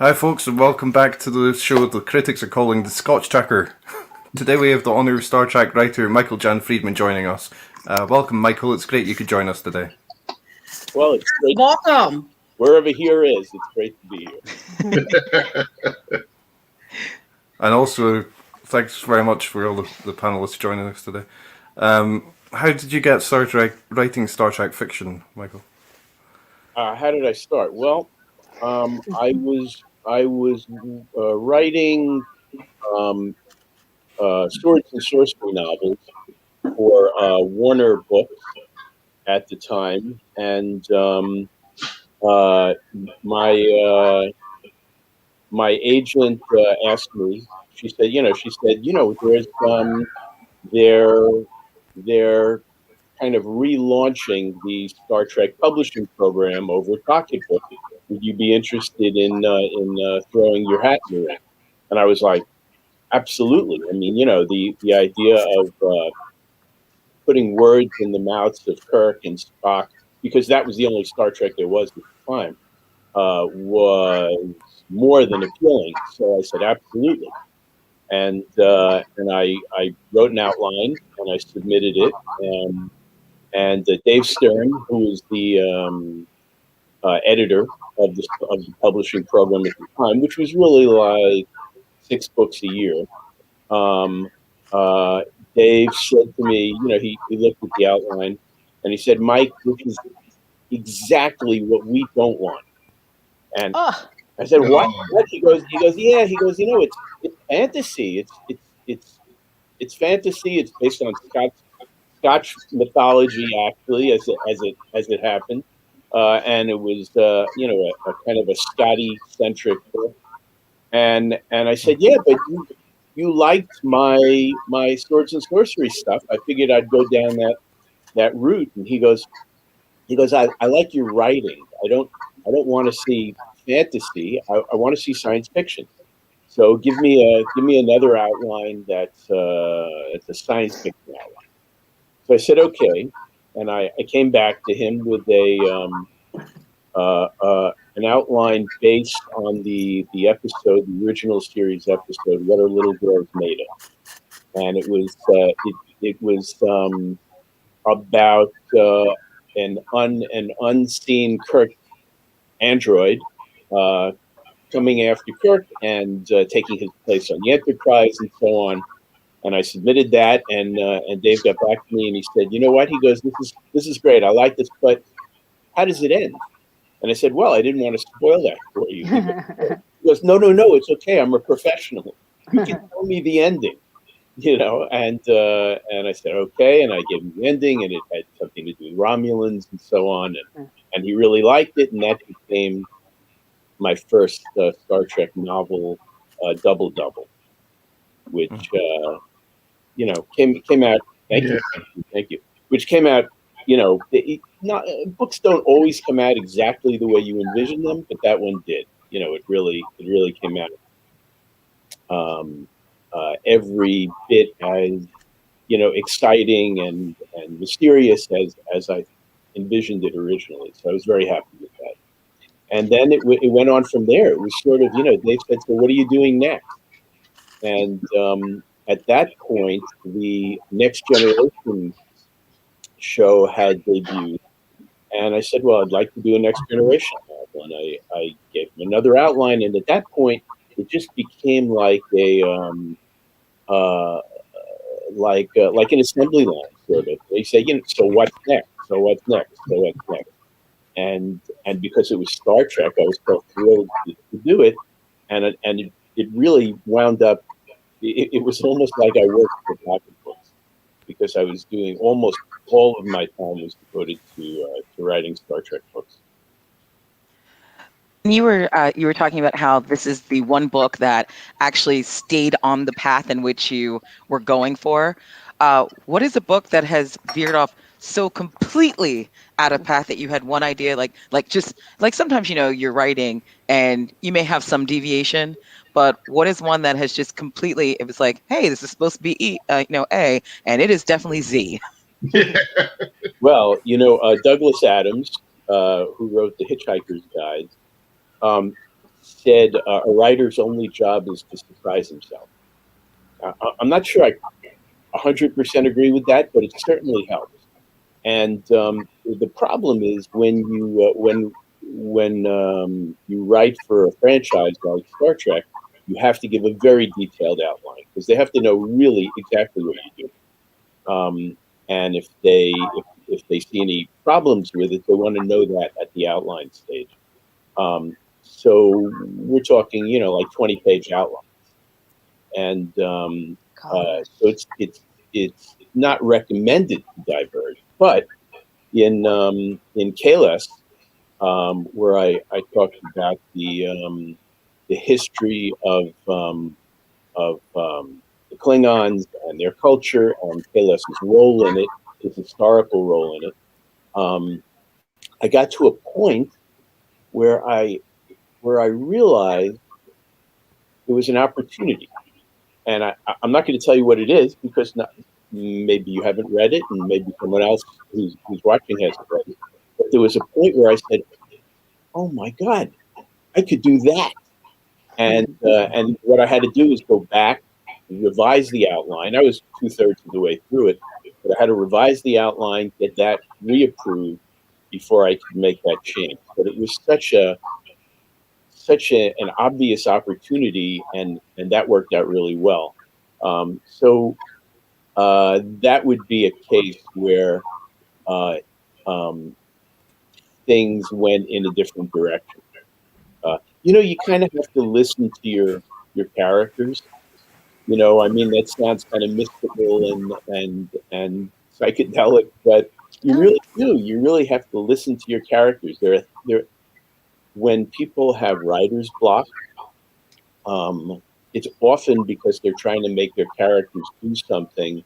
Hi, folks, and welcome back to the show the critics are calling the Scotch Tracker. Today we have the honour of Star Trek writer Michael Jan Friedman joining us. Welcome, Michael. It's great you could join us today. Well, it's great. Welcome. Wherever here is, it's great to be here. And also, thanks very much for all the panelists joining us today. How did you get started writing Star Trek fiction, Michael? How did I start? Well, I was writing Swords and Sorcery novels for Warner Books at the time, and my my agent asked me. She said, there's they're kind of relaunching the Star Trek publishing program over at Pocketbook. Would you be interested in throwing your hat in the ring? And I was like, absolutely. I mean, the idea of putting words in the mouths of Kirk and Spock, because that was the only Star Trek there was at the time, was more than appealing. So I said, absolutely. And I wrote an outline and I submitted it. And Dave Stern, who was the editor of the publishing program at the time, which was really like 6 books a year, Dave said to me, he looked at the outline and he said, Mike, this is exactly what we don't want. And I said, what? He goes, yeah. He goes, it's fantasy. It's fantasy. It's based on Scotch mythology, actually, as it happened, and it was a kind of a Scotty-centric book. And I said, yeah, but you liked my Swords and Sorcery stuff. I figured I'd go down that route. And he goes, I like your writing. I don't want to see fantasy. I want to see science fiction. So give me another outline that's a science fiction outline. So I said, okay. And I came back to him with an outline based on the episode, the original series episode, What Are Little Girls Made Of? And it was about an unseen Kirk android coming after Kirk and taking his place on the Enterprise and so on. And I submitted that, and Dave got back to me, and he said, "You know what?" He goes, "This is great. I like this, but how does it end?" And I said, "Well, I didn't want to spoil that for you." He goes, "No, it's okay. I'm a professional. You can tell me the ending." And I said, "Okay," and I gave him the ending, and it had something to do with Romulans and so on, and he really liked it, and that became my first Star Trek novel, Double Double, which came out. Thank you. Which came out. Books don't always come out exactly the way you envision them, but that one did. It really came out every bit as exciting and mysterious as I envisioned it originally. So I was very happy with that. And then it went on from there. It was sort of Dave said, "So what are you doing next?" And at that point, the Next Generation show had debuted, and I said, "Well, I'd like to do a Next Generation novel." And I gave him another outline, and at that point, it just became like a like an assembly line sort of. They say, "So what's next? So what's next? So what's next?" And because it was Star Trek, I was so thrilled to do it, and it really wound up. It was almost like I worked for Pocket Books, because I was doing almost all of my time was devoted to writing Star Trek books. You were talking about how this is the one book that actually stayed on the path in which you were going for. What is a book that has veered off so completely out of path that you had one idea, like sometimes you're writing and you may have some deviation, but what is one that has just completely, it was like, hey, this is supposed to be A, and it is definitely Z. Well, Douglas Adams, who wrote The Hitchhiker's Guide, said a writer's only job is to surprise himself. I'm not sure I 100% agree with that, but it certainly helps. And the problem is when you write for a franchise like Star Trek, you have to give a very detailed outline because they have to know really exactly what you do. And if they see any problems with it, they want to know that at the outline stage. So we're talking, like 20-page outlines, and so it's not recommended to diverge. But in KLS, where I talked about the history of the Klingons and their culture and KLS's role in it, his historical role in it, I got to a point where I realized there was an opportunity. And I'm not going to tell you what it is because maybe you haven't read it and maybe someone else who's watching hasn't read it. But there was a point where I said, oh my God, I could do that. And what I had to do is go back, revise the outline. I was 2/3 of the way through it, but I had to revise the outline, get that reapproved before I could make that change. But it was such an obvious opportunity, and that worked out really well. So that would be a case where things went in a different direction. You kind of have to listen to your characters. I mean, that sounds kind of mystical and psychedelic, but you really do. You really have to listen to your characters. When people have writer's block, it's often because they're trying to make their characters do something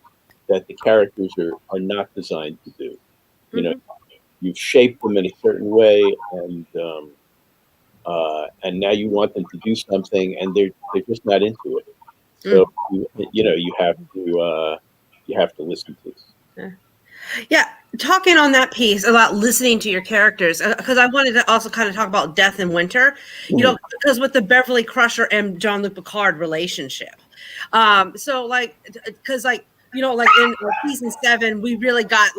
that the characters are not designed to do. You've shaped them in a certain way, and now you want them to do something, and they're just not into it. So you have to listen to this. Yeah, talking on that piece about listening to your characters, because I wanted to also kind of talk about Death in Winter, because with the Beverly Crusher and Jean-Luc Picard relationship. So because in season 7, we really got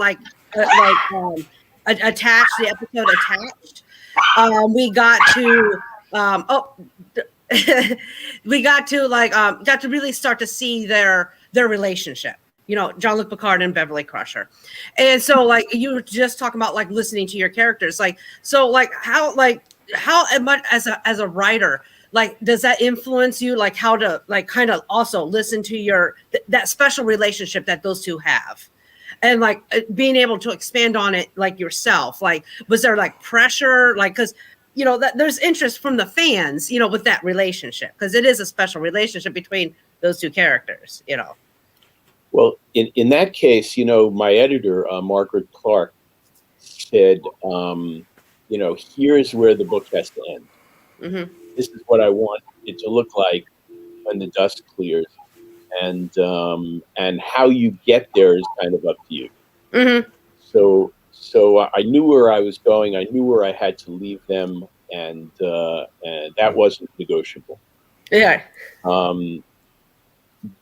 attached, the episode Attached. We got to we got to really start to see their relationship. Jean-Luc Picard and Beverly Crusher. And so you were just talking about listening to your characters. How much as a writer, does that influence you? How to kind of also listen to that special relationship that those two have, and being able to expand on it yourself. Was there pressure? Because that there's interest from the fans, with that relationship, because it is a special relationship between those two characters. Well, in that case, my editor, Margaret Clark, said, here's where the book has to end. Mm-hmm. This is what I want it to look like when the dust clears, and how you get there is kind of up to you. Mm-hmm. So I knew where I was going. I knew where I had to leave them, and that wasn't negotiable. Yeah.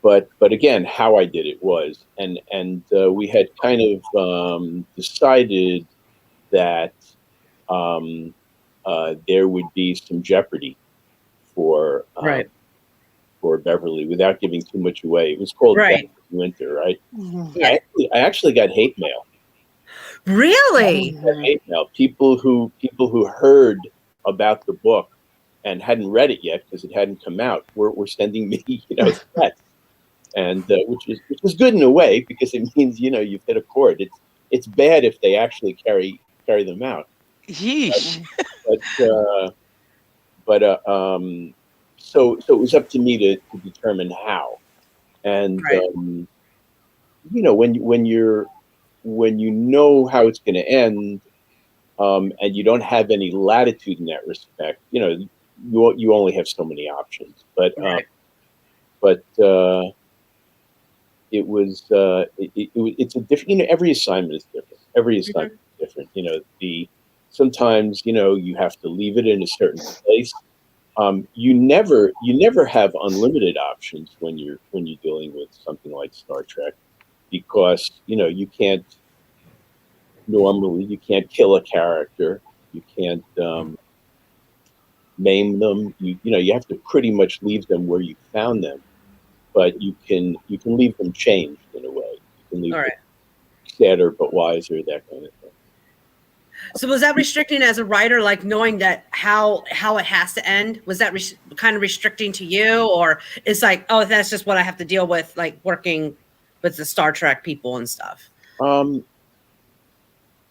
But again, how I did it was, and we had kind of decided that there would be some jeopardy for Beverly without giving too much away. It was called Death in Winter, right? Mm-hmm. I actually got hate mail. Really? Hate mail. People who heard about the book and hadn't read it yet because it hadn't come out were sending me threats. And which was good in a way because it means you've hit a chord. It's bad if they actually carry them out. Yeesh. So it was up to me to determine how. And when you know how it's going to end, and you don't have any latitude in that respect, you only have so many options. But it was it's a different. Every assignment is different. Every assignment is different. Sometimes you have to leave it in a certain place, you never have unlimited options when you're dealing with something like Star Trek, because you can't normally kill a character, you can't maim them, you have to pretty much leave them where you found them, but you can leave them changed in a way. You can leave All right. them sadder but wiser, that kind of thing. So was that restricting as a writer, like knowing that how it has to end? Was that kind of restricting to you, or it's like, oh, that's just what I have to deal with, like working with the Star Trek people and stuff? I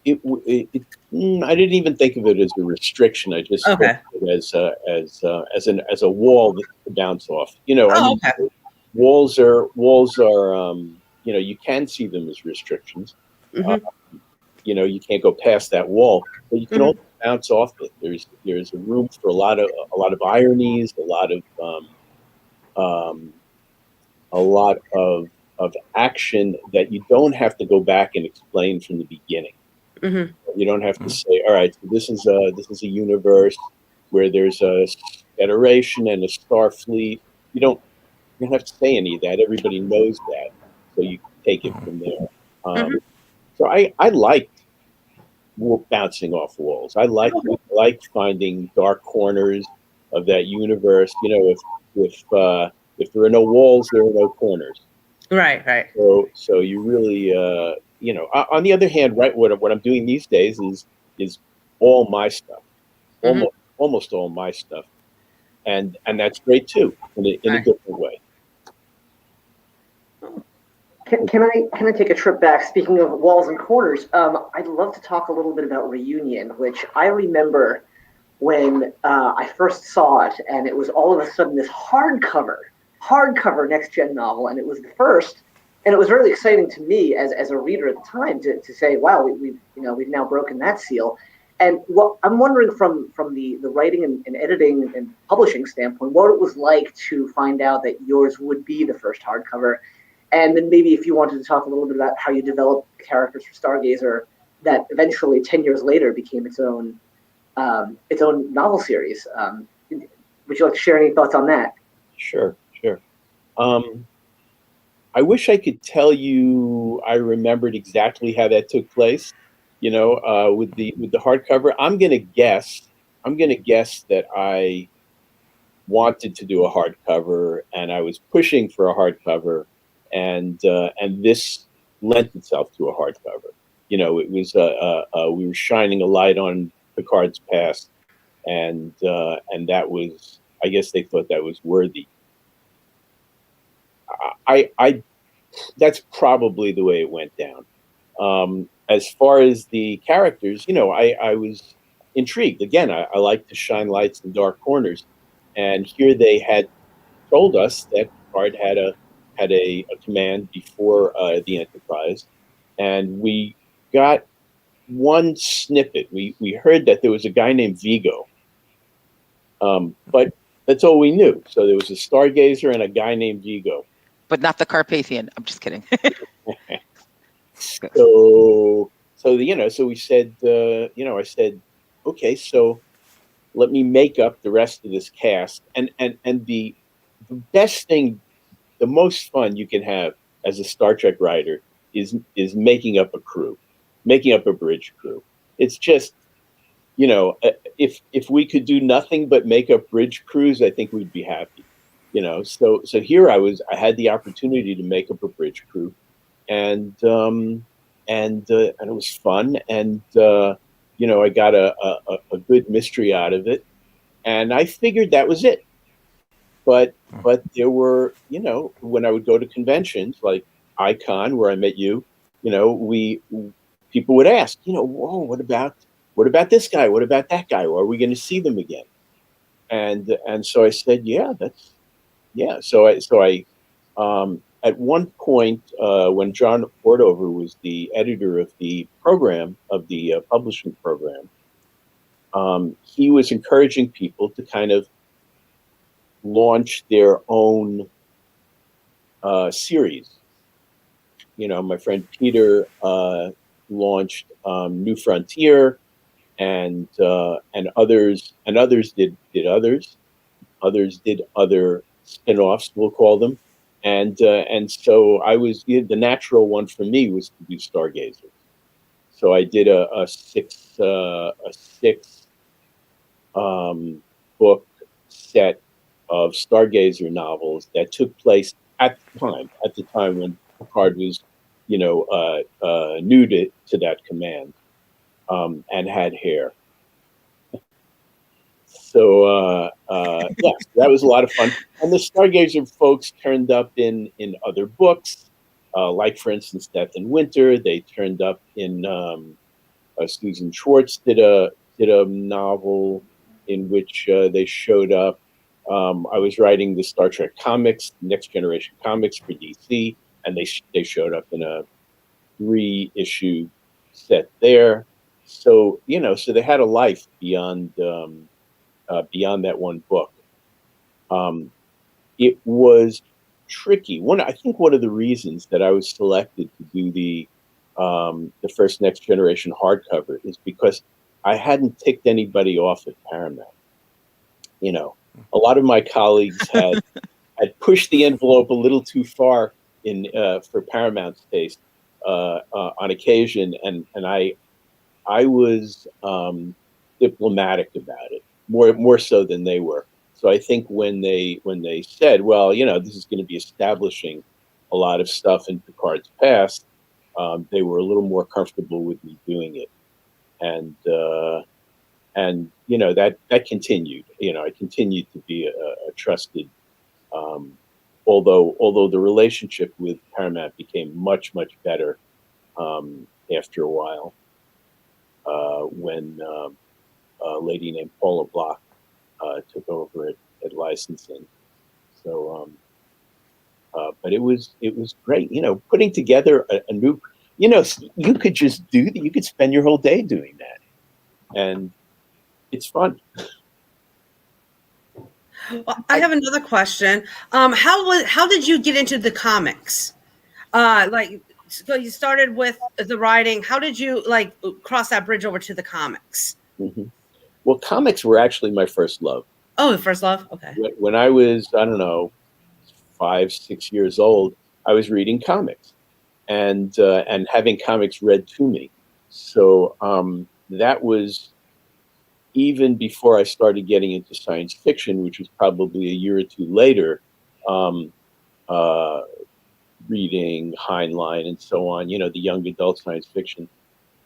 didn't even think of it as a restriction. I just Okay. thought of it as a wall to bounce off. Okay. Walls are you can see them as restrictions. Mm-hmm. You can't go past that wall, but you can also bounce off it. There's a room for a lot of ironies, a lot of action that you don't have to go back and explain from the beginning. Mm-hmm. You don't have to say, all right, so this is a universe where there's a Federation and a Starfleet. You don't have to say any of that. Everybody knows that, so you can take it from there. So I liked bouncing off walls. I like finding dark corners of that universe. If there are no walls, there are no corners. Right. So you really, on the other hand, right, what I'm doing these days is all my stuff, almost all my stuff, and that's great too, in a different way. Can I take a trip back? Speaking of walls and corners, I'd love to talk a little bit about Reunion, which I remember when I first saw it, and it was all of a sudden this hardcover next gen novel, and it was the first, and it was really exciting to me as a reader at the time to say, wow, we've now broken that seal. And what I'm wondering from the writing and editing and publishing standpoint, what it was like to find out that yours would be the first hardcover. And then maybe if you wanted to talk a little bit about how you developed characters for Stargazer that eventually 10 years later became its own novel series. Would you like to share any thoughts on that? Sure. I wish I could tell you I remembered exactly how that took place, with the hardcover. I'm gonna guess that I wanted to do a hardcover, and I was pushing for a hardcover, and this lent itself to a hardcover. It was we were shining a light on Picard's past, and that was, I guess they thought that was worthy. That's probably the way it went down. As far as the characters, I was intrigued. Again, I like to shine lights in dark corners, and here they had told us that Picard had a command before the Enterprise, and we got one snippet. We heard that there was a guy named Vigo, but that's all we knew. So there was a Stargazer and a guy named Vigo. But not the Carpathian. I'm just kidding. So we said, I said, okay, so let me make up the rest of this cast. And the best thing, the most fun you can have as a Star Trek writer is making up a crew, making up a bridge crew. It's just, if we could do nothing but make up bridge crews, I think we'd be happy. So here I had the opportunity to make up a bridge crew, and it was fun, and I got a good mystery out of it, and I figured that was it. But there were, when I would go to conventions like Icon, where I met you, people would ask, whoa, what about this guy? What about that guy? Or are we going to see them again? And so I said, yeah. So I at one point, when John Ordover was the editor of the program, of the publishing program, he was encouraging people to kind of launch their own series. My friend Peter launched New Frontier, and others did others. Others did other spin-offs, we'll call them. And so the natural one for me was to do Stargazers. So I did a six book set of Stargazer novels that took place at the time when Picard was, new to that command, and had hair. So that was a lot of fun. And the Stargazer folks turned up in other books, like for instance, Death in Winter. They turned up in Susan Schwartz did a novel in which they showed up. I was writing the Star Trek comics, Next Generation comics for DC, and they showed up in a 3-issue set there. So so they had a life beyond that one book. It was tricky. I think one of the reasons that I was selected to do the first Next Generation hardcover is because I hadn't ticked anybody off at Paramount. A lot of my colleagues had pushed the envelope a little too far for Paramount's taste on occasion, and I was diplomatic about it, more so than they were. So I think when they said, well, this is going to be establishing a lot of stuff in Picard's past, they were a little more comfortable with me doing it, and that continued. I continued to be a trusted. Although the relationship with Paramount became much better after a while, when a lady named Paula Block took over at licensing. So, but it was great. Putting together a new. You could just you could spend your whole day doing that, and it's fun. Well, I have another question. How did you get into the comics? So you started with the writing. How did you cross that bridge over to the comics? Mm-hmm. Well, comics were actually my first love. Oh, the first love. Okay. When I was, I don't know, 5-6 years old, I was reading comics, and having comics read to me. So that was even before I started getting into science fiction, which was probably a year or two later, reading Heinlein and so on, the young adult science fiction.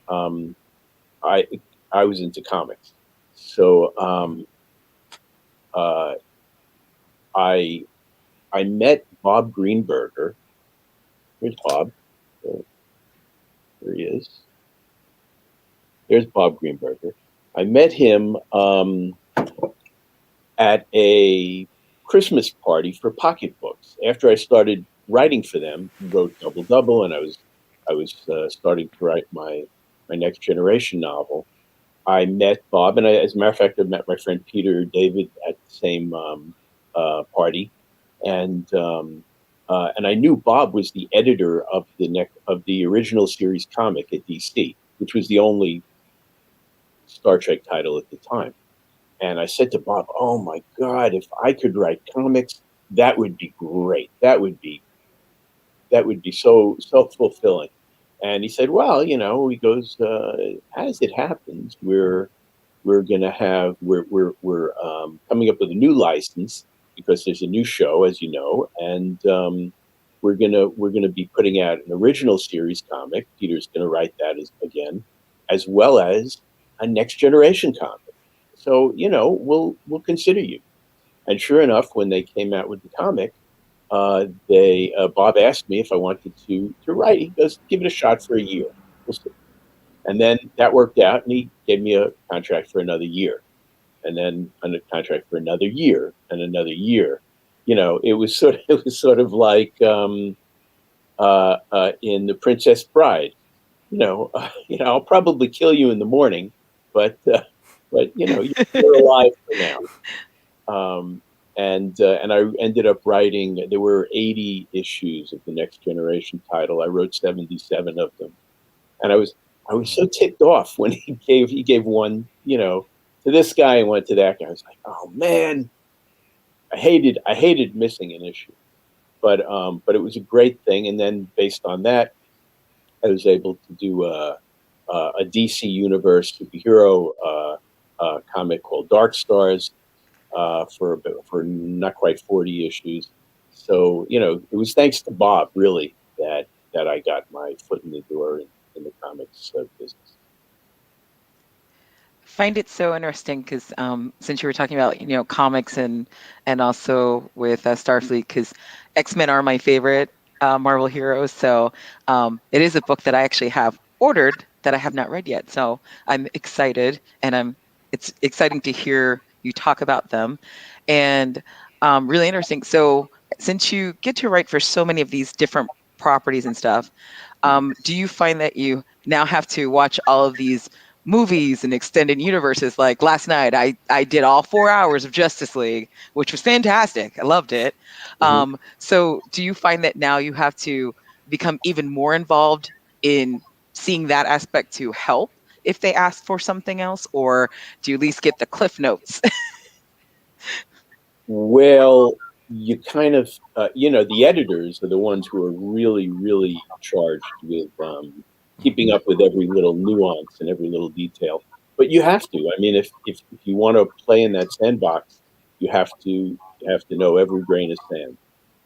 I was into comics. So I met Bob Greenberger. Here's Bob. There he is. There's Bob Greenberger. I met him at a Christmas party for pocketbooks. After I started writing for them, wrote Double Double, and I was starting to write my Next Generation novel. I met Bob, and as a matter of fact, I met my friend Peter David at the same party, and I knew Bob was the editor of the original series comic at DC, which was the only Star Trek title at the time. And I said to Bob, "Oh my God, if I could write comics, that would be great. That would be so fulfilling." And he said, "Well, he goes, as it happens, we're coming up with a new license because there's a new show, as you know, and we're gonna be putting out an original series comic. Peter's gonna write that again, as well as a Next Generation comic. So we'll consider you." And sure enough, when they came out with the comic, Bob asked me if I wanted to write. He goes, "Give it a shot for a year. We'll see." And then that worked out, and he gave me a contract for another year, and then a contract for another year and another year. It was sort of like in The Princess Bride. I'll probably kill you in the morning, but you're alive for now. And I ended up writing. There were 80 issues of the Next Generation title. I wrote 77 of them, and I was so ticked off when he gave one, to this guy and one to that guy. I was like, "Oh man, hated missing an issue, but it was a great thing. And then based on that, I was able to do a DC Universe superhero comic called Dark Stars for not quite 40 issues. So it was thanks to Bob really that I got my foot in the door in the comics business. Find it so interesting because since you were talking about comics and also with Starfleet, because X-Men are my favorite Marvel heroes. So it is a book that I actually have ordered that I have not read yet. So I'm excited, and it's exciting to hear you talk about them, and really interesting. So since you get to write for so many of these different properties and stuff, do you find that you now have to watch all of these movies and extended universes? Like last night, I did all 4 hours of Justice League, which was fantastic. I loved it. So do you find that now you have to become even more involved in seeing that aspect to help if they ask for something else, or do you at least get the cliff notes? Well, you kind of, the editors are the ones who are really, really charged with keeping up with every little nuance and every little detail. But you have to. I mean, if you want to play in that sandbox, you have to know every grain of sand.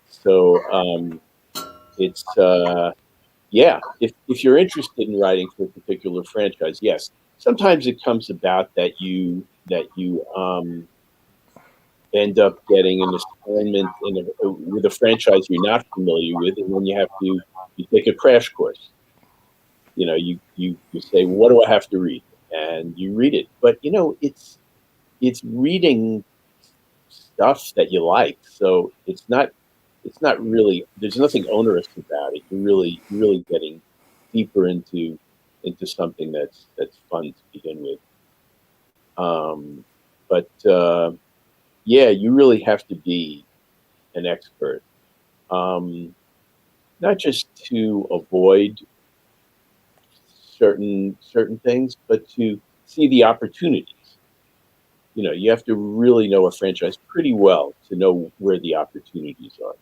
So it's yeah. If you're interested in writing for a particular franchise, yes. Sometimes it comes about that you end up getting an assignment with a franchise you're not familiar with, and then you take a crash course. You say, what do I have to read? And you read it. But it's reading stuff that you like, so it's not really, there's nothing onerous about it. You're really getting deeper into something that's fun to begin with. But yeah, you really have to be an expert, not just to avoid certain things, but to see the opportunities. You have to really know a franchise pretty well to know where the opportunities are.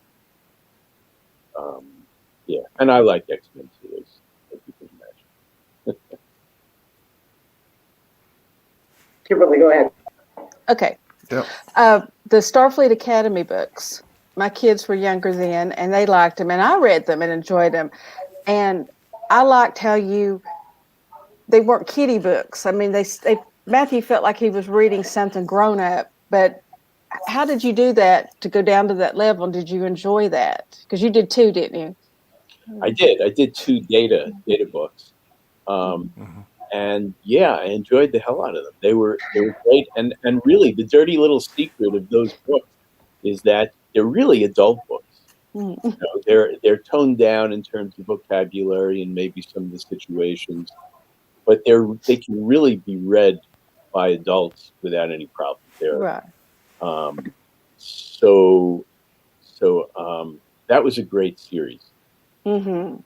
Yeah, and I like X-Men too, as you can imagine. Kimberly, go ahead. Okay. Yep. The Starfleet Academy books, my kids were younger then, and they liked them, and I read them and enjoyed them. And I liked how they weren't kiddie books. I mean, Matthew felt like he was reading something grown up, but how did you do that to go down to that level? Did you enjoy that? Because you did too, didn't you? I did 2 data books. And yeah, I enjoyed the hell out of them. They were great, and really, the dirty little secret of those books is that they're really adult books. They're toned down in terms of vocabulary and maybe some of the situations, but they can really be read by adults without any problem. Right. So that was a great series. And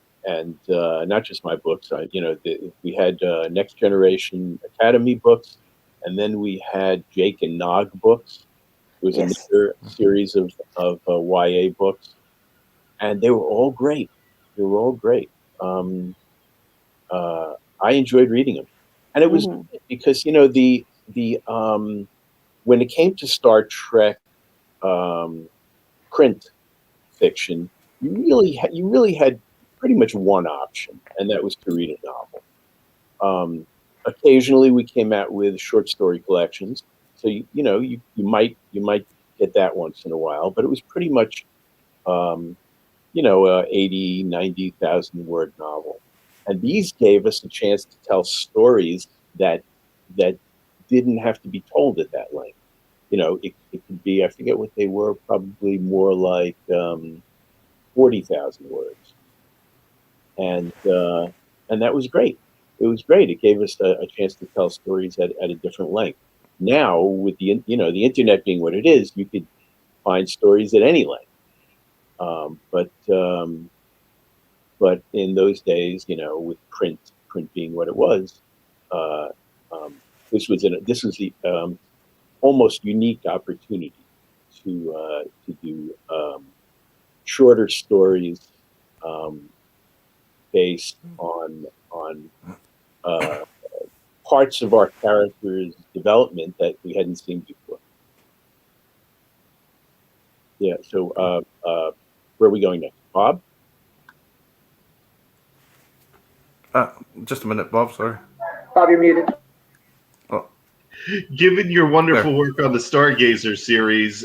not just my books. We had Next Generation Academy books, and then we had Jake and Nog books. It was another series of YA books, and they were all great. They were all great. I enjoyed reading them, and it was because the when it came to Star Trek print fiction, you really had pretty much one option, and that was to read a novel. Occasionally, we came out with short story collections, so you might get that once in a while, but it was pretty much 80, 90,000 word novel, and these gave us a chance to tell stories that didn't have to be told at that length. It could be, I forget what they were, probably more like 40,000 words, and that was great. It was great. It gave us a chance to tell stories at a different length. Now, with the internet being what it is, you could find stories at any length. But in those days, with print being what it was, this was the almost unique opportunity to do shorter stories based on parts of our characters' development that we hadn't seen before. Yeah. So where are we going next, Bob? Just a minute, Bob. Sorry. Bob, you're muted. Oh, Given your wonderful work on the Stargazer series,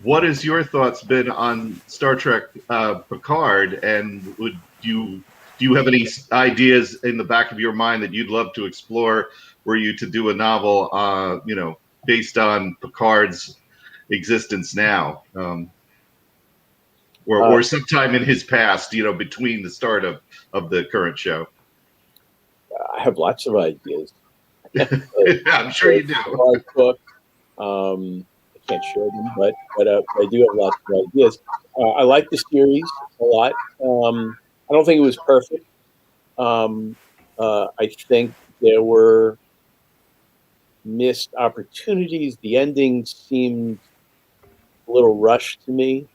what has your thoughts been on Star Trek Picard? And do you have any ideas in the back of your mind that you'd love to explore? Were you to do a novel, based on Picard's existence now, or sometime in his past, between the start of the current show? I have lots of ideas. I'm sure you do. Book. I can't share them, but I do have lots of ideas. I like the series a lot. I don't think it was perfect. I think there were missed opportunities. The ending seemed a little rushed to me.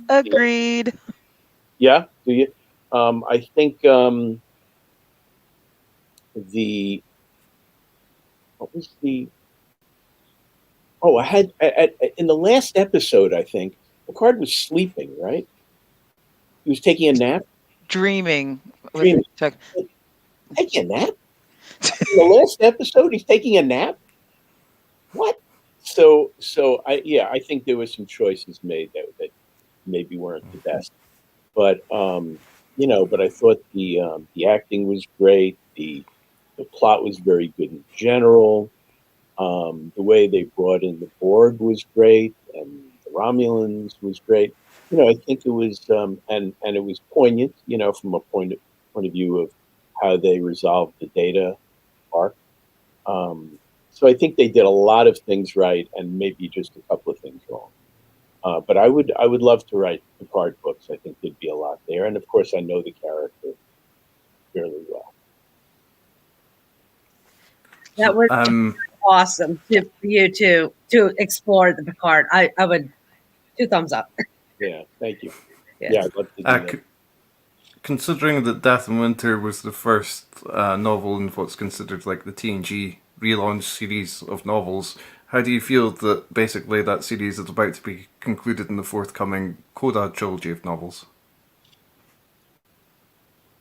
Agreed. Yeah, do you? I think what was the? Oh, I had in the last episode. I think Picard was sleeping. Right, he was taking a nap. Dreaming. Taking a nap. In the last episode, he's taking a nap. What? So I think there were some choices made that maybe weren't the best, but but I thought the acting was great. The plot was very good in general. The way they brought in the Borg was great, and the Romulans was great. I think it was and it was poignant. From a point of view of how they resolved the Data arc. So I think they did a lot of things right, and maybe just a couple of things wrong. But I would love to write Picard books. I think there'd be a lot there, and of course I know the character fairly well. That was awesome for you to explore the Picard. I would 2 thumbs up. Yeah, thank you. Yes. Yeah, I'd love to do that. Considering that Death in Winter was the first novel in what's considered like the TNG relaunch series of novels, how do you feel that basically that series is about to be concluded in the forthcoming Coda trilogy of novels?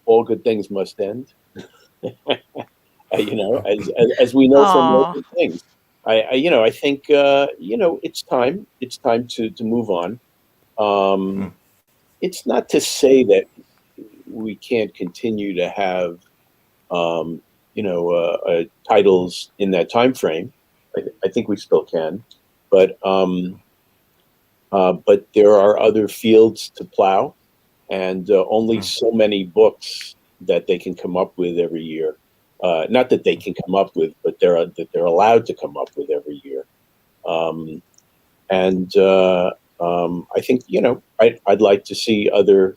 All good things must end. As we know from local things. I think it's time. It's time to move on. It's not to say that we can't continue to have titles in that time frame. I think we still can, but there are other fields to plow, and only so many books that they can come up with every year. Not that they can come up with, but that they're allowed to come up with every year. I think I'd like to see other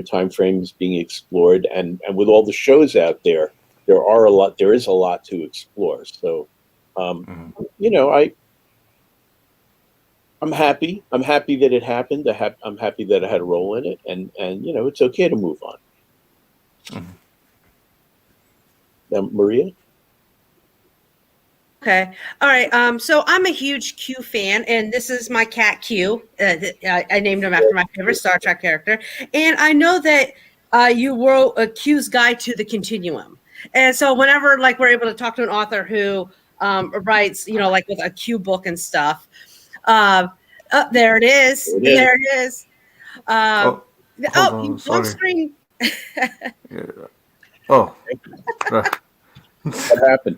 time frames being explored, and with all the shows out there, there is a lot to explore. So I'm happy that it happened. I'm happy that I had a role in it, and it's okay to move on. Now, Maria. Okay. All right. So I'm a huge Q fan, and this is my cat Q. I named him after my favorite Star Trek character. And I know that you wrote a Q's Guide to the Continuum. And so whenever we're able to talk to an author who writes, with a Q book and stuff, there it is. There it is. On, wrong screen. Yeah. Oh. What happened?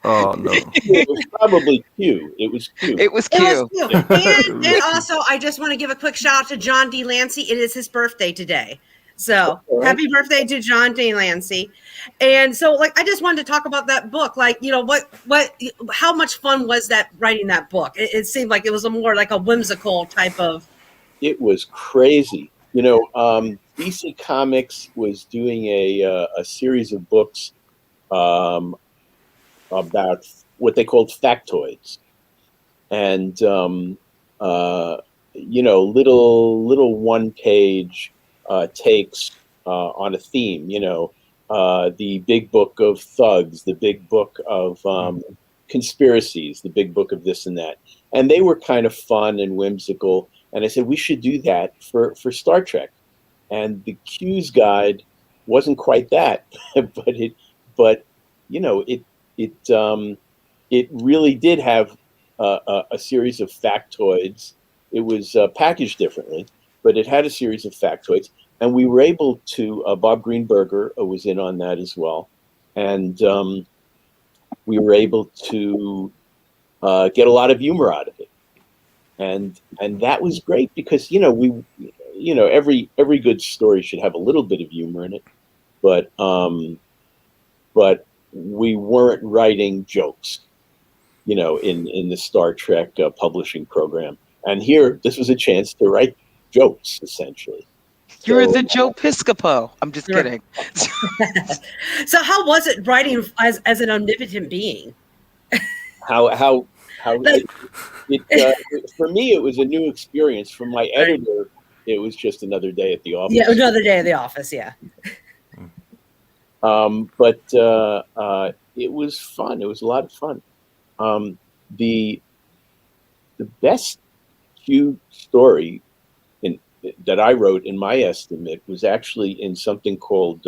Oh no! It was probably Q. It was Q. It was Q. And also, I just want to give a quick shout out to John D. Lancey. It is his birthday today. So happy birthday to John D. Lancey. And so I just wanted to talk about that book. How much fun was that writing that book? It seemed like it was more like a whimsical type of. It was crazy. DC Comics was doing a series of books about what they called factoids, and little one-page takes on a theme. The big book of thugs, the big book of conspiracies, the big book of this and that, and they were kind of fun and whimsical. And I said we should do that for Star Trek, and the Q's guide wasn't quite that, but it really did have a series of factoids. It was packaged differently, but it had a series of factoids, and we were able to. Bob Greenberger was in on that as well, and we were able to get a lot of humor out of it, and that was great because every good story should have a little bit of humor in it, but we weren't writing jokes, in the Star Trek publishing program. And here, this was a chance to write jokes, essentially. You're the Joe Piscopo. I'm just kidding. So how was it writing as an omnipotent being? How for me, it was a new experience. For my editor, it was just another day at the office. Yeah, another day at the office, yeah. But it was fun. It was a lot of fun. The best Q story that I wrote, in my estimate, was actually in something called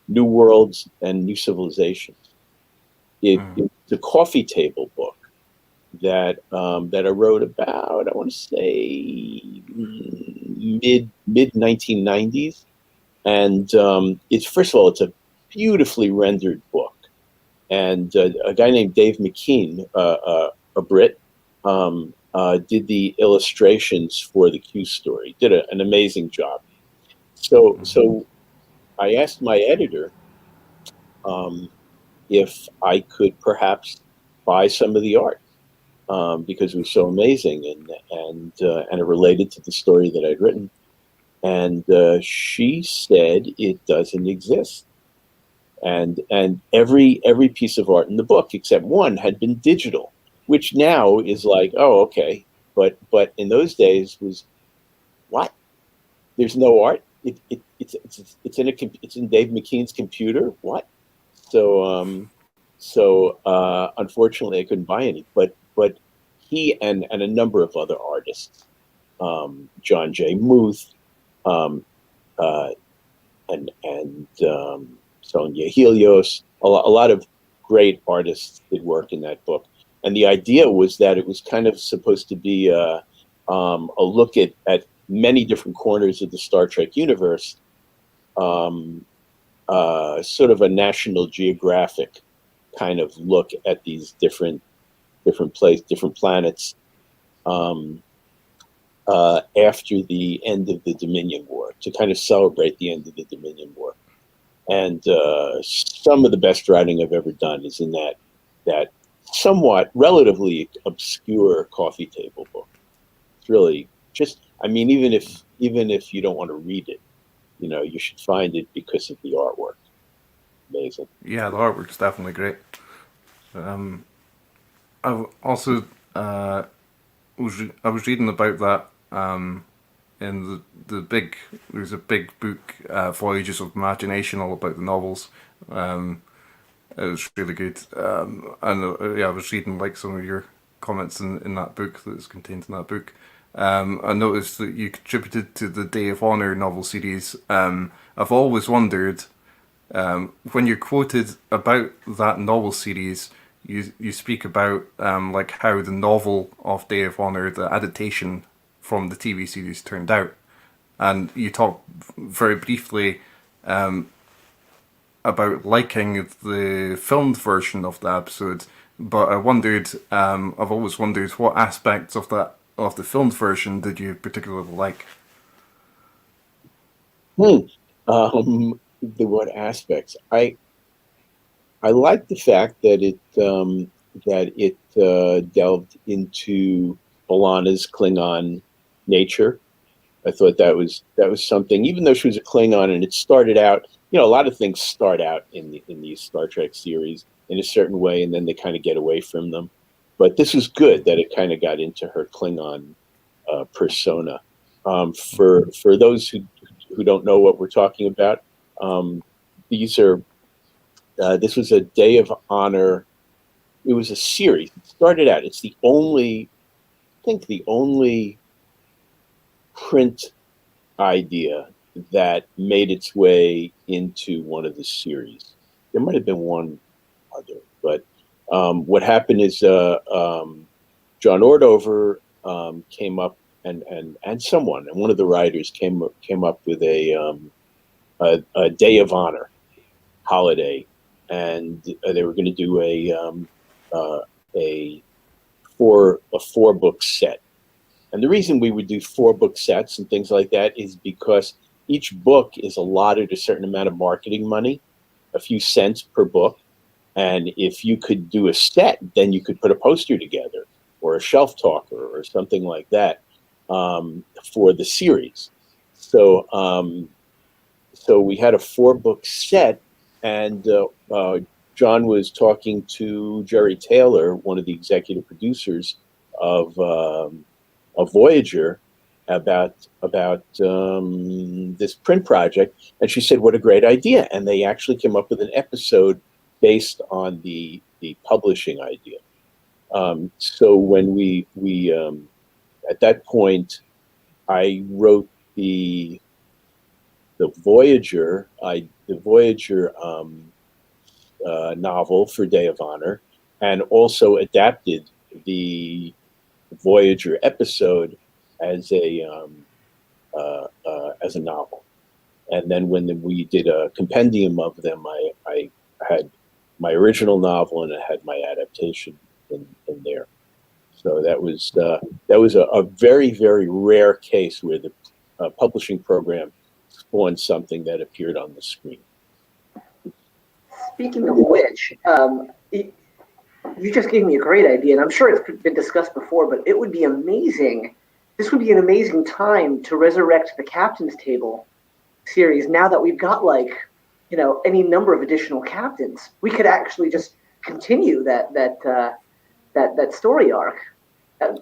New Worlds and New Civilizations. It's a coffee table book that I wrote about, I want to say, mid 1990s. And it's, first of all, it's a beautifully rendered book. And a guy named Dave McKean, a Brit, did the illustrations for the Q story. Did an amazing job. So I asked my editor if I could perhaps buy some of the art because it was so amazing and it related to the story that I'd written. And she said it doesn't exist. And every piece of art in the book except one had been digital, which now is like, oh, okay. But in those days was, what? There's no art. It's in Dave McKean's computer. What? So unfortunately, I couldn't buy any. But he and a number of other artists, John J. Muth, and Sonia Helios, a lot of great artists did work in that book. And the idea was that it was kind of supposed to be a look at many different corners of the Star Trek universe, sort of a National Geographic kind of look at these different planets after the end of the Dominion War, to kind of celebrate the end of the Dominion War. And some of the best writing I've ever done is in that somewhat relatively obscure coffee table book. It's really just, I mean, even if you don't want to read it, you should find it because of the artwork. Amazing. Yeah, the artwork's definitely great. I also was reading about that in there's a big book, Voyages of Imagination, all about the novels. It was really good. And I was reading like some of your comments in that book that is contained in that book. I noticed that you contributed to the Day of Honor novel series. I've always wondered, when you're quoted about that novel series, you speak about like how the novel of Day of Honor, the adaptation from the TV series, turned out, and you talk very briefly about liking the filmed version of the episode. But I wondered, I've always wondered, what aspects of the filmed version did you particularly like? The what aspects? I like the fact that it delved into B'Elanna's Klingon nature. I thought that was something, even though she was a Klingon, and it started out, a lot of things start out in these Star Trek series in a certain way, and then they kind of get away from them. But this was good that it kind of got into her Klingon persona. For those who don't know what we're talking about, these are this was a Day of Honor. It was a series. It started out. It's the only, I think, the only print idea that made its way into one of the series. There might have been one other, but what happened is John Ordover came up and one of the writers came up with a Day of Honor holiday, and they were going to do a 4-book set. And the reason we would do 4-book sets and things like that is because each book is allotted a certain amount of marketing money, a few cents per book. And if you could do a set, then you could put a poster together or a shelf talker or something like that for the series. So so we had a 4-book set, and John was talking to Jerry Taylor, one of the executive producers of Voyager, about this print project, and she said, "What a great idea!" And they actually came up with an episode based on the publishing idea. So when we at that point, I wrote the Voyager novel for Day of Honor, and also adapted the Voyager episode as a novel. And then when we did a compendium of them, I had my original novel and I had my adaptation in there. So that was a very, very rare case where the publishing program spawned something that appeared on the screen. Speaking of which, you just gave me a great idea, and I'm sure it's been discussed before, but it would be amazing. This would be an amazing time to resurrect the Captain's Table series now that we've got, like, you know, any number of additional captains. We could actually just continue that story arc.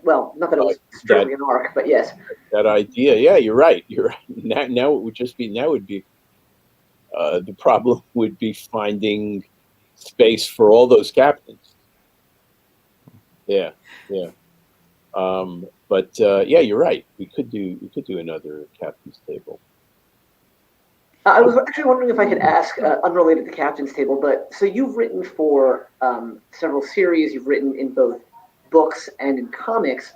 Well, not that it was strictly an arc, but yes. That idea, yeah, you're right. You're right. Now it would just be, the problem would be finding space for all those captains. Yeah. But yeah, you're right. We could do another Captain's Table. I was actually wondering if I could ask, unrelated to Captain's Table, but so you've written for several series. You've written in both books and in comics.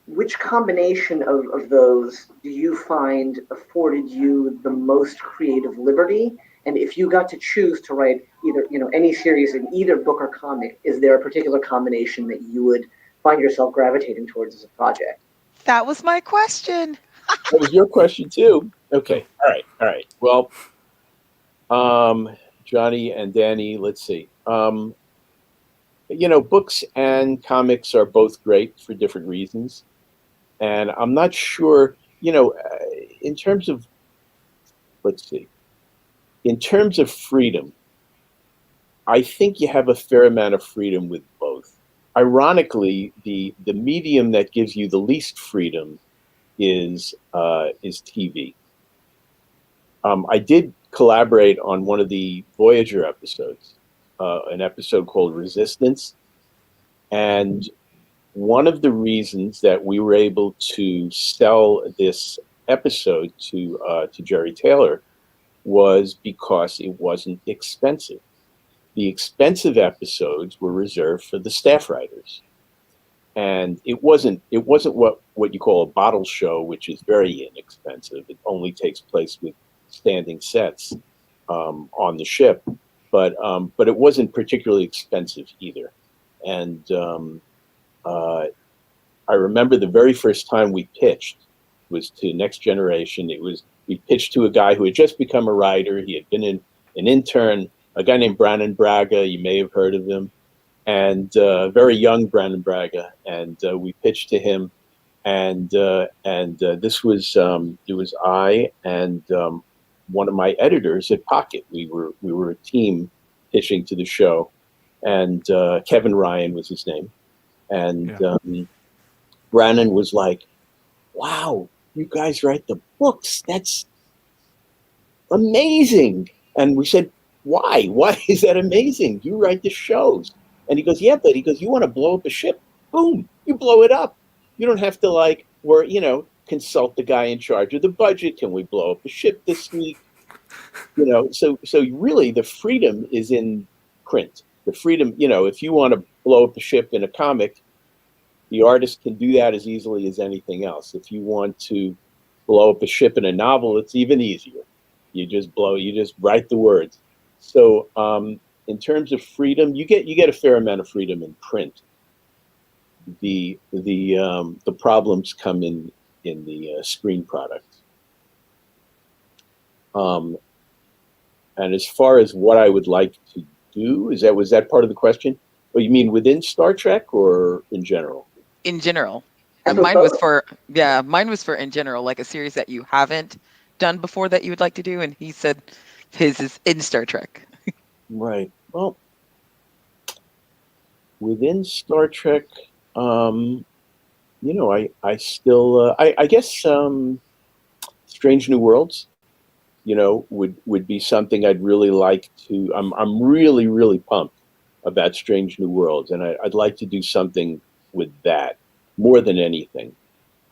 Which combination of those do you find afforded you the most creative liberty? And if you got to choose to write either, you know, any series in either book or comic, is there a particular combination that you would find yourself gravitating towards as a project? That was my question. That was your question too. Okay. All right. Well, Johnny and Danny, let's see. You know, books and comics are both great for different reasons. And I'm not sure, you know, in terms of, let's see, in terms of freedom, I think you have a fair amount of freedom with both. Ironically, the medium that gives you the least freedom is TV. I did collaborate on one of the Voyager episodes, an episode called Resistance, and one of the reasons that we were able to sell this episode to Jerry Taylor was because it wasn't expensive. The expensive episodes were reserved for the staff writers, and it wasn't what you call a bottle show, which is very inexpensive. It only takes place with standing sets on the ship, but it wasn't particularly expensive either. And I remember the very first time we pitched was to Next Generation. We pitched to a guy who had just become a writer. He had been an intern, a guy named Brandon Braga. You may have heard of him, and very young Brandon Braga. And we pitched to him, and this was it was I and one of my editors at Pocket. We were a team pitching to the show, and Kevin Ryan was his name, and Brannon was like, "Wow, you guys write the books? That's amazing!" And we said, "Why? Why is that amazing? You write the shows." And he goes, "Yeah, but," he goes, "you want to blow up a ship? Boom, you blow it up. You don't have to consult the guy in charge of the budget. Can we blow up a ship this week? So really the freedom is in print. The freedom, if you want to blow up a ship in a comic, the artist can do that as easily as anything else. If you want to blow up a ship in a novel, it's even easier. You just write the words. So in terms of freedom, you get a fair amount of freedom in print. The problems come in the screen product. And as far as what I would like to do, was that part of the question? Oh, you mean within Star Trek or in general? In general. So Mine was for in general, like a series that you haven't done before that you would like to do, and he said his is in Star Trek. Right. Well, within Star Trek, I still, I guess, Strange New Worlds, would be something I'd really like to. I'm really, really pumped about Strange New Worlds, and I'd like to do something with that more than anything.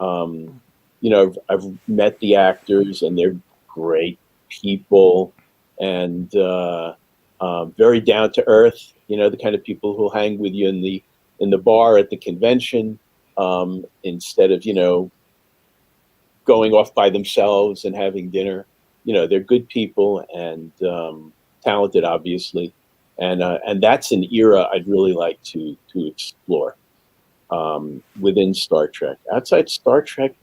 I've met the actors, and they're great people, and very down to earth. The kind of people who'll hang with you in the bar at the convention, instead of going off by themselves and having dinner. They're good people and talented, obviously, and that's an era I'd really like to explore within Star Trek. Outside Star Trek,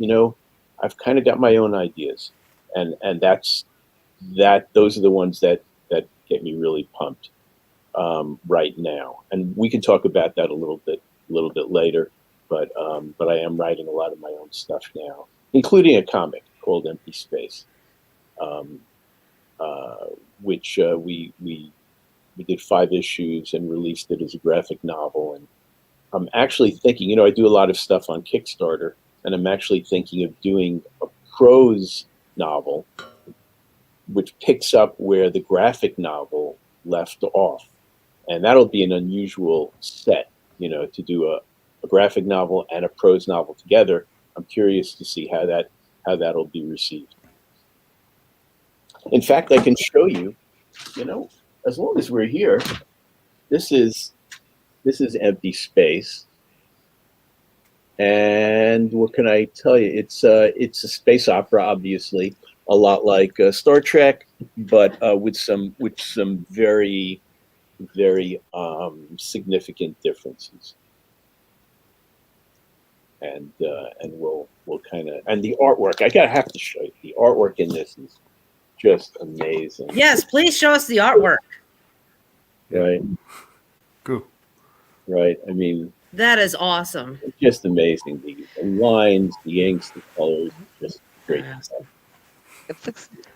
I've kind of got my own ideas, and those are the ones that get me really pumped right now. And we can talk about that a little bit later. But I am writing a lot of my own stuff now, including a comic called Empty Space. Which we did 5 issues and released it as a graphic novel. And I'm actually thinking, I do a lot of stuff on Kickstarter, and I'm actually thinking of doing a prose novel, which picks up where the graphic novel left off. And that'll be an unusual set, to do a graphic novel and a prose novel together. I'm curious to see how that'll be received. In fact, I can show you, as long as we're here, this is Empty Space. And what can I tell you? It's a space opera, obviously, a lot like Star Trek, but with some very, very significant differences. And we'll kind of, and the artwork, I have to show you, the artwork in this is just amazing. Yes, please show us the artwork. Right. Cool. Right. I mean, that is awesome. It's just amazing. The lines, the inks, the colors, just great stuff.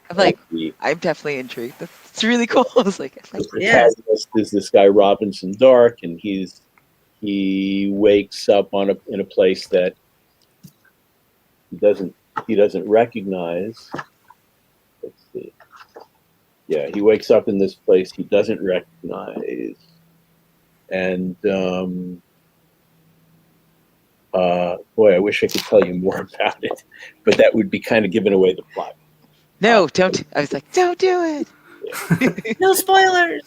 I'm definitely intrigued. It's really cool. I was like, the protagonist is this guy Robinson Dark, and he wakes up in a place that he doesn't recognize. Let's see. Yeah, he wakes up in this place he doesn't recognize, and boy, I wish I could tell you more about it, but that would be kind of giving away the plot. No, don't. I was like, don't do it. Yeah. No spoilers.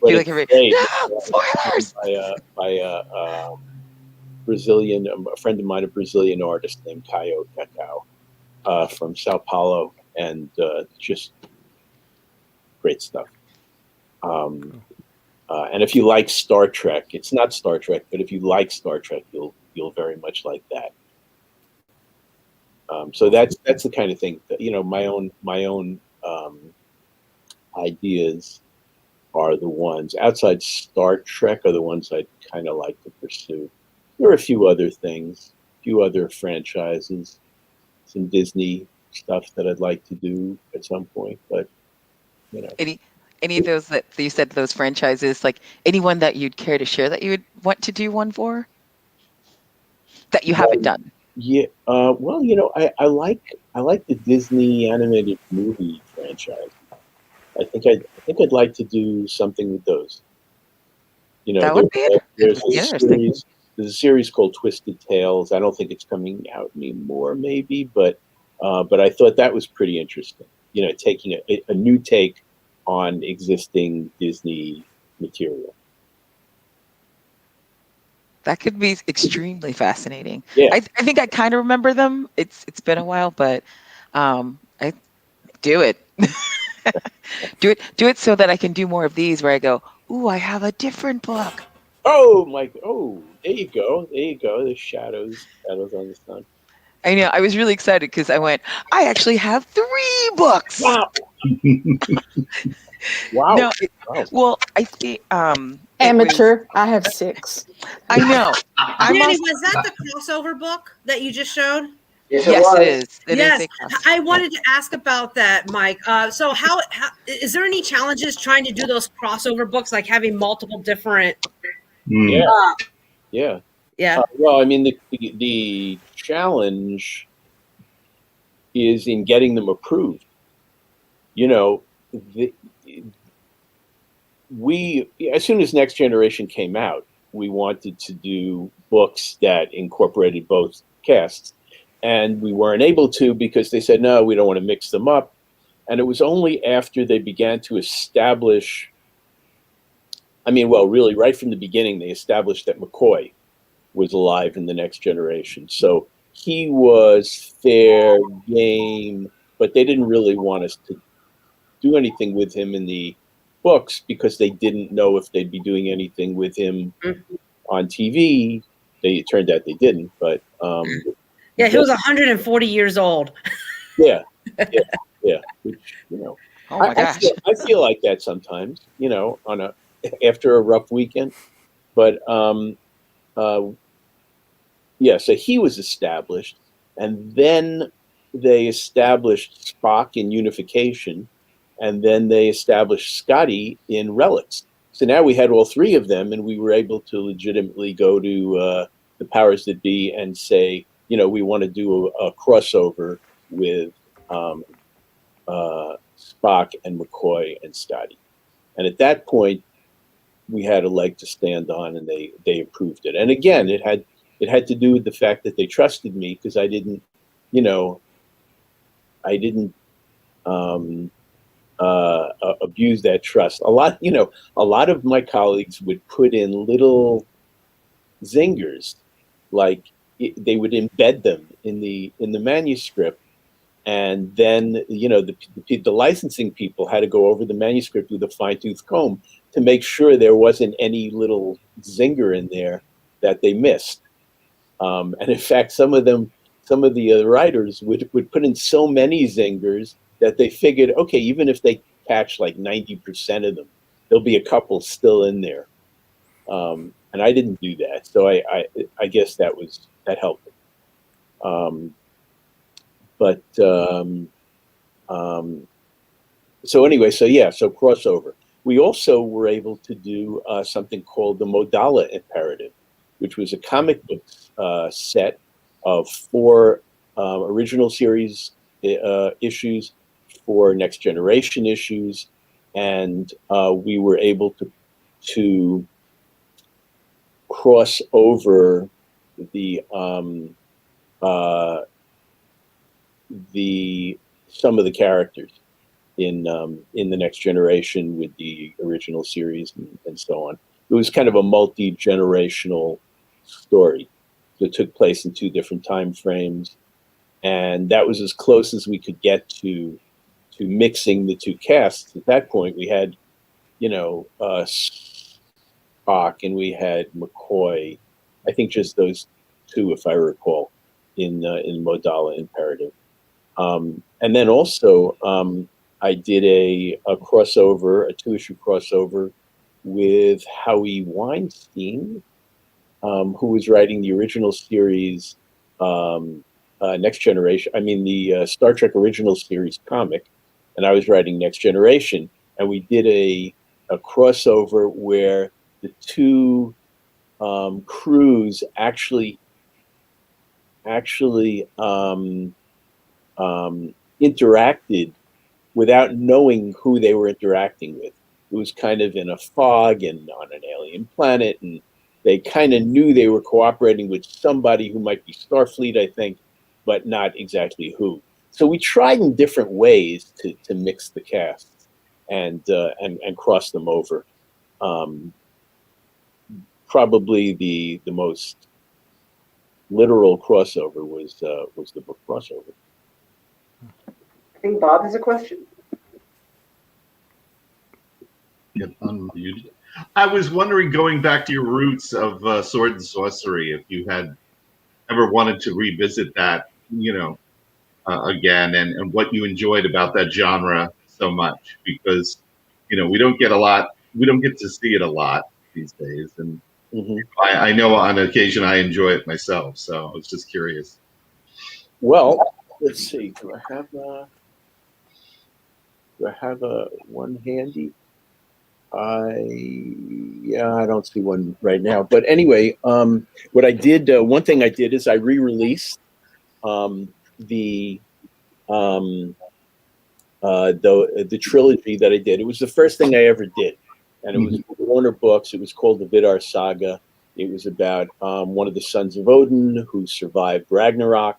You're like, no spoilers. By Brazilian, a friend of mine, a Brazilian artist named Caio Cacau from Sao Paulo, and just great stuff. And if you like Star Trek, it's not Star Trek, but if you like Star Trek, you'll very much like that. So that's the kind of thing that, my own ideas are the ones outside Star Trek are the ones I'd kind of like to pursue. There are a few other things, a few other franchises, some Disney stuff that I'd like to do at some point, but Any of those that you said, those franchises, like anyone that you'd care to share that you would want to do one for that you haven't done? Yeah. Well, I like the Disney animated movie franchise. I think I'd like to do something with those. That would be it. It There's would be a interesting. series. There's a series called Twisted Tales. I don't think it's coming out anymore, maybe, but I thought that was pretty interesting. Taking a new take on existing Disney material. That could be extremely fascinating. Yeah. I think I kind of remember them. It's been a while, but I do it. do it so that I can do more of these where I go, ooh, I have a different book. Oh, Mike. Oh, there you go. There you go. The shadows on the sun. I know. I was really excited because I went, I actually have 3 books. Wow. Wow. No, Wow. well, I think Amateur. I have 6. I know. Danny, was that the crossover book that you just showed? Yes, Yes, was. it is. It Yes, is a I wanted to ask about that, Mike. So, how is there any challenges trying to do those crossover books, like having multiple different? Yeah. Yeah. Yeah. Well, I mean, the challenge is in getting them approved. We as soon as Next Generation came out, we wanted to do books that incorporated both casts, and we weren't able to because they said no, we don't want to mix them up. And it was only after they began to establish, really right from the beginning, they established that McCoy was alive in the Next Generation. So he was fair game, but they didn't really want us to do anything with him in the books because they didn't know if they'd be doing anything with him on TV. It turned out they didn't, but yeah, he was 140 years old. Yeah. Which, oh my gosh. I feel like that sometimes, after a rough weekend. But so he was established, and then they established Spock in Unification, and then they established Scotty in Relics. So now we had all 3 of them, and we were able to legitimately go to the powers that be and say, we want to do a crossover with Spock and McCoy and Scotty. And at that point, we had a leg to stand on, and they approved it. And again, it had to do with the fact that they trusted me because I didn't abuse that trust. A lot of my colleagues would put in little zingers, like they would embed them in the manuscript, and then the licensing people had to go over the manuscript with a fine-tooth comb to make sure there wasn't any little zinger in there that they missed. And in fact, some of the writers would put in so many zingers that they figured, okay, even if they catch like 90% of them, there'll be a couple still in there. And I didn't do that, so I guess that helped. So anyway, so crossover. We also were able to do something called the Modala Imperative, which was a comic book set of 4 original series issues, 4 Next Generation issues, and we were able to cross over some of the characters in the Next Generation with the original series and so on. It was kind of a multi-generational story that took place in 2 different time frames, and that was as close as we could get to mixing the 2 casts. At that point, we had Spock and we had McCoy. I think just those 2, if I recall, in Modala Imperative. And then also, I did a crossover, a 2-issue crossover with Howie Weinstein, who was writing the original series, Next Generation. I mean, the Star Trek original series comic, and I was writing Next Generation. and we did a crossover where the two crews actually interacted without knowing who they were interacting with. It was kind of in a fog and on an alien planet, and they kind of knew they were cooperating with somebody who might be Starfleet, I think, but not exactly who. So we tried in different ways to mix the casts and cross them over. Probably the most literal crossover was the book crossover. I think Bob has a question. Get unmuted. I was wondering, going back to your roots of sword and sorcery, if you had ever wanted to revisit that, again, and what you enjoyed about that genre so much, because we don't get to see it a lot these days, and I know on occasion I enjoy it myself. So I was just curious. Well, let's see. Do I have one handy? I don't see one right now. But anyway, what I did, one thing I did is I re-released the trilogy that I did. It was the first thing I ever did, and it was Warner Books. It was called the Vidar Saga. It was about one of the sons of Odin who survived Ragnarok,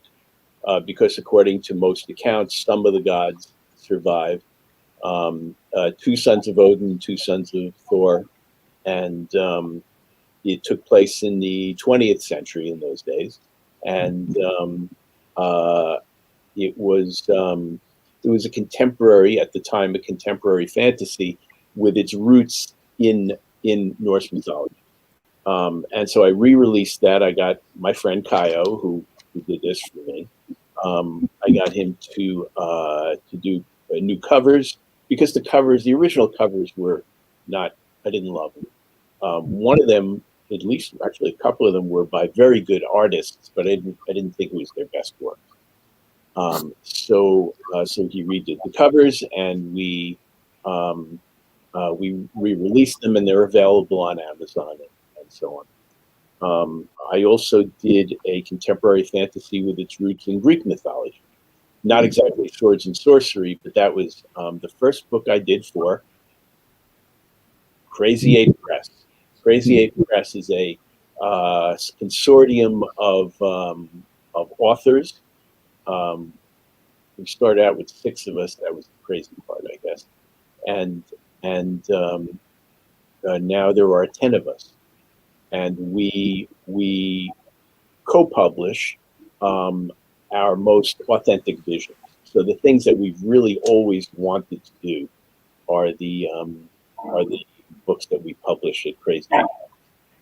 because according to most accounts, some of the gods survived. Two sons of Odin, two sons of Thor, and it took place in the 20th century in those days, and it was a contemporary, at the time, a contemporary fantasy with its roots in Norse mythology. And so I re-released that. I got my friend Kaio, who did this for me. I got him to do new covers, because the original covers were not, I didn't love them. One of them, at least actually a couple of them, were by very good artists, but I didn't think it was their best work. So he redid the covers, and we re-released them, and they're available on Amazon and so on. I also did a contemporary fantasy with its roots in Greek mythology. Not exactly swords and sorcery, but that was the first book I did for Crazy 8 Press. Crazy 8 Press is a consortium of authors. We started out with 6 of us. That was the crazy part, I guess. And now there are 10 of us, and we co-publish our most authentic visions. So the things that we've really always wanted to do are the books that we publish at Crazy 8.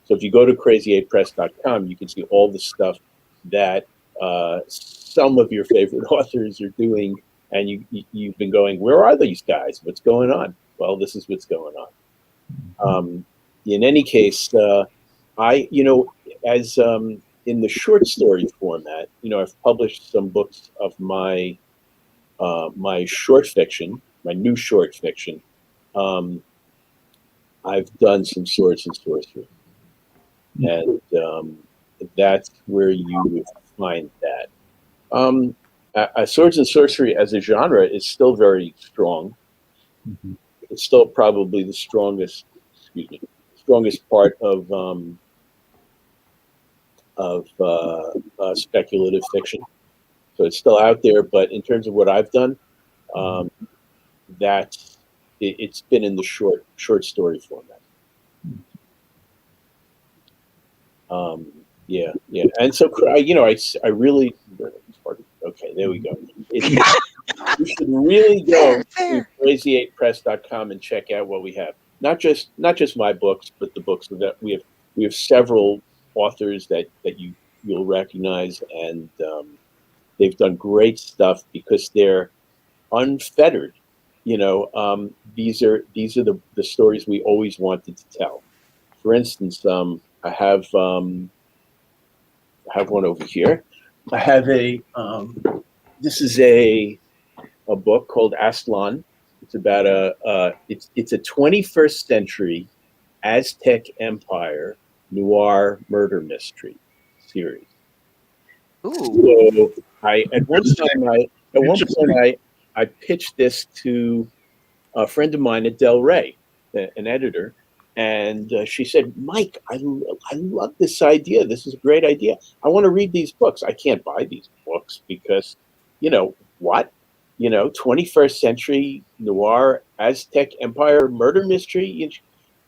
So if you go to crazy8press.com, you can see all the stuff that some of your favorite authors are doing, and you've been going, where are these guys? What's going on? Well, this is what's going on. In any case, as in the short story format, I've published some books of my my short fiction, my new short fiction. I've done some swords and sorcery, and that's where you would find that. Swords and sorcery as a genre is still very strong. It's still probably the strongest part of speculative fiction. So it's still out there, but in terms of what I've done, it's been in the short story format. Yeah. And so, I really, okay, there we go. You should really go to crazy8press.com and check out what we have. Not just my books, but the books that we have several authors that you'll recognize, and they've done great stuff because they're unfettered. These are the stories we always wanted to tell. For instance, I have one over here. I have this is a book called Aslan, It's about it's a 21st century Aztec Empire noir murder mystery series. Ooh. So at one point I pitched this to a friend of mine at Del Rey, an editor, and she said, "Mike, I love this idea. This is a great idea. I want to read these books. I can't buy these books because, what? 21st century noir Aztec Empire murder mystery.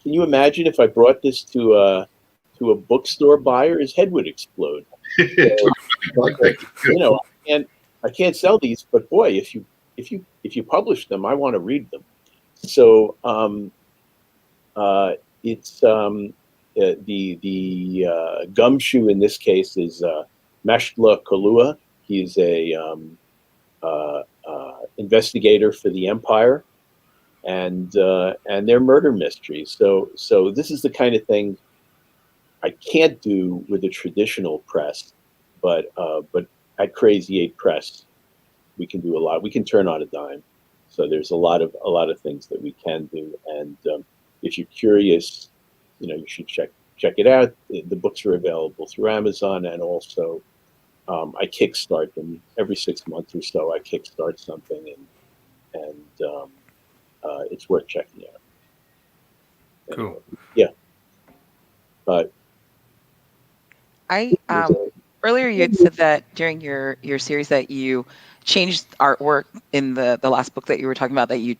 Can you imagine if I brought this to a bookstore buyer? His head would explode. So, I can't sell these, but boy, if you publish them, I want to read them. So it's the gumshoe in this case is Mashtla Kalua. He's a investigator for the Empire, and they're murder mysteries. So this is the kind of thing I can't do with a traditional press, but at Crazy 8 Press, we can do a lot. We can turn on a dime. So there's a lot of things that we can do. And if you're curious, you should check it out. The books are available through Amazon, and also I kickstart them every 6 months or so. I kickstart something, and it's worth checking out. Cool. Yeah. But earlier you had said that during your series that you changed artwork in the last book that you were talking about, that you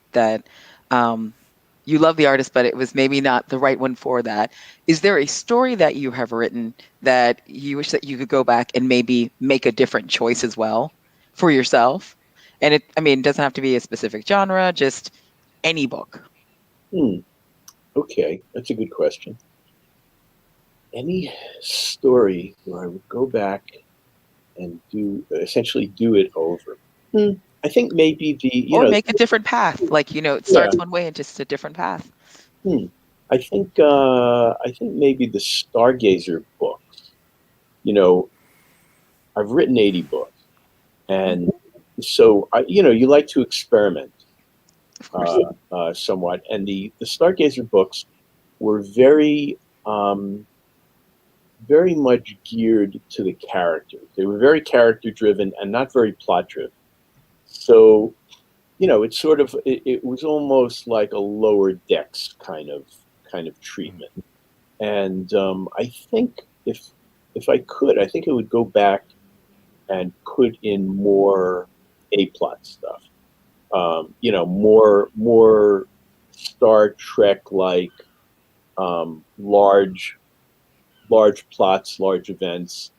love the artist, but it was maybe not the right one for that. Is there a story that you have written that you wish that you could go back and maybe make a different choice as well for yourself? And it doesn't have to be a specific genre, just any book. Okay, that's a good question. Any story where I would go back and essentially do it over. I think maybe make a different path. Like, it starts one way and just a different path. I think maybe the Stargazer books. I've written 80 books, and so you like to experiment, somewhat. And the Stargazer books were very much geared to the characters. They were very character driven and not very plot driven. So, it's sort of it was almost like a lower decks kind of treatment. And I think if I could, I think I would go back and put in more A-plot stuff. More Star Trek like large plots, large events,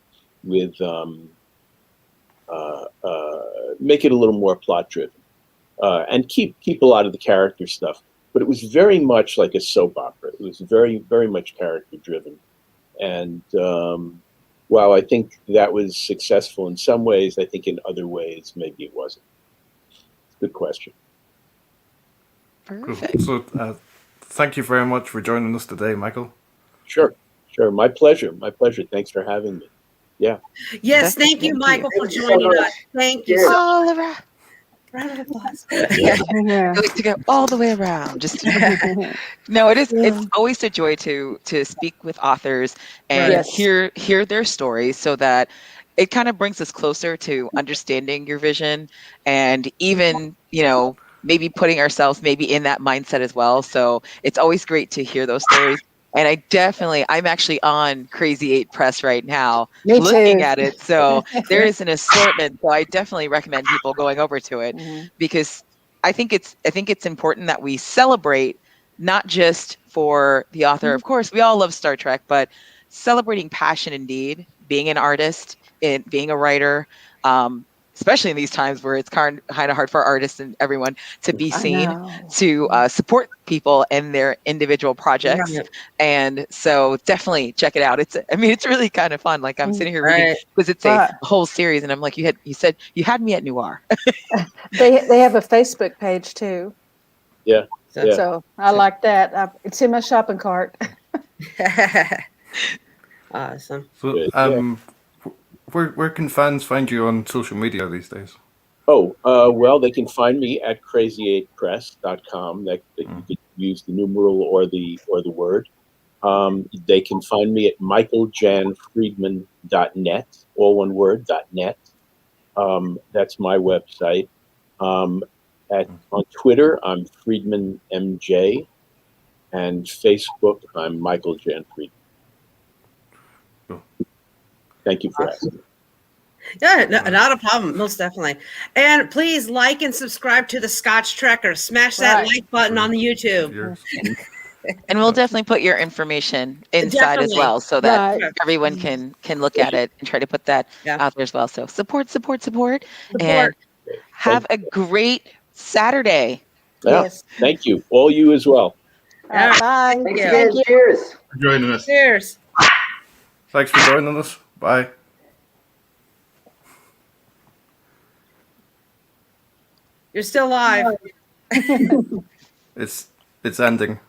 with make it a little more plot driven, and keep a lot of the character stuff. But it was very much like a soap opera. It was very, very much character driven. And while I think that was successful in some ways, I think in other ways maybe it wasn't. Good question. Perfect. Cool. So thank you very much for joining us today, Michael. Sure. My pleasure. Thanks for having me. Yeah. Yes, thank you, Michael, for joining us. Thank you. All around. Round of applause. Yeah. I like to go all the way around. Just no, it is. Yeah. It's always a joy to speak with authors and Yes. hear their stories, so that it kind of brings us closer to understanding your vision, and even maybe putting ourselves maybe in that mindset as well. So it's always great to hear those stories. And I'm actually on Crazy 8 Press right now, Me looking too. at it. So there is an assortment. So I definitely recommend people going over to it, because I think it's important that we celebrate, not just for the author. Of course, we all love Star Trek, but celebrating passion indeed, being an artist, being a writer, especially in these times where it's kind of hard for artists and everyone to be seen, to support people and their individual projects. Right. And so definitely check it out. It's really kind of fun. Like, I'm sitting here reading, because it's a whole series, and I'm like, you said you had me at noir. They have a Facebook page too. Yeah. So I like that. It's in my shopping cart. Awesome. So, where can fans find you on social media these days? Well, they can find me at crazy8press.com. That you could use the numeral or the word. They can find me at michaeljanfriedman.net, all one word, .net. That's my website. On Twitter, I'm Friedman MJ, and Facebook, I'm Michael Jan Friedman. Cool. Thank you for asking. Yeah, not a problem, most definitely. And please like and subscribe to the Scotch Trekker. Smash that Right. like button on the YouTube. Yours. And we'll definitely put your information inside as Definitely. well, so that Right. everyone can look at it and try to put that Yeah. out there as well. So support, Support. and have a great Saturday. Yeah, Yes. thank you. All you as well. All right, bye. Thanks you. again. Cheers. For joining us. Cheers. Thanks for joining us. Bye. You're still live. It's ending.